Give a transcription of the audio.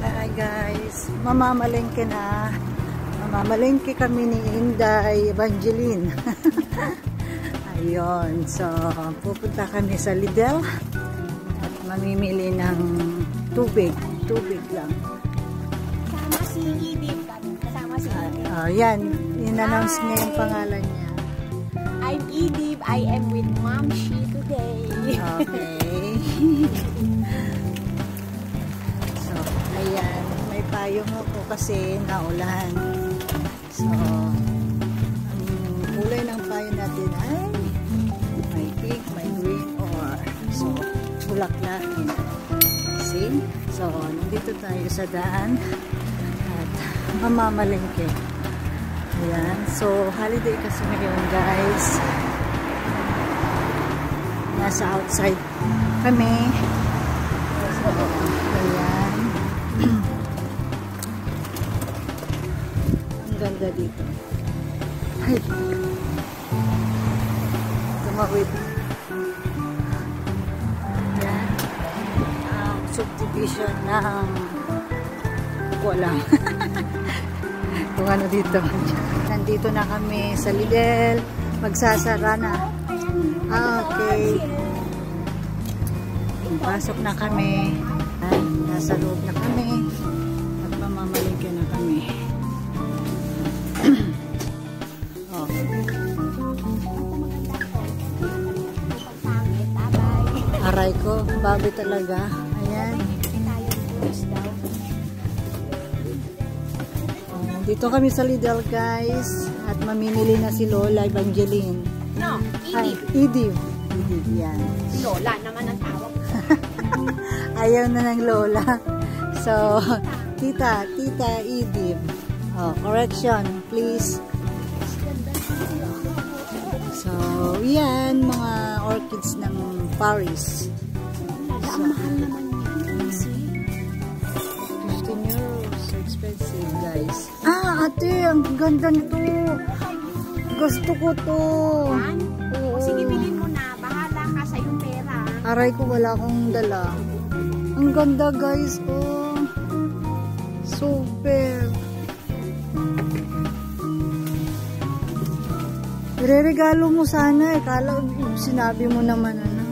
Hi guys, mamamalengke na. Mamamalengke kami ni Inday Evangeline. Ayun, so pupunta kami sa Lidl at mamimili ng tubig lang. Kasama si Edith. Kasama si Edith. Yan, in-announce niya yung pangalan niya. I'm Edith. I am with Mom She today. Okay. So, ayan. May payong ako kasi naulan. So, ang kulay ng payo natin ay may pink, may green, or so, bulaklak. See? So, nandito tayo sa daan at mamamalengke. Ayan. So, holiday kasi ngayon guys. Nasa outside kami. So, ayan. Ang ganda dito. Ay! Tumawid. Ayan. Ang subdivision ng wala. Kung ano dito. Nandito na kami sa Lidl. Magsasara na. Okay. Pasok na kami. Nasa loob na kami. At mamamalingke na kami. Oh. Aray ko. Babi talaga. Ayan. Dito kami sa Lidl guys at mamimili na si Lola Evangeline. No, Edith. Yan. Lola naman ang tawag. Ayaw na ng Lola. So, Tita Edith. Oh, correction, please. So, yan mga orchids ng Paris. So, Mahal naman yan. 15 euros. So expensive guys. Ate, ang ganda nito. Gusto ko to. Oo. Sige, bilhin mo na. Bahala ka sa yung pera. Aray ko, wala akong dala. Ang ganda guys. Oh. Super. Ireregalo mo sana. Kala, sinabi mo naman ano.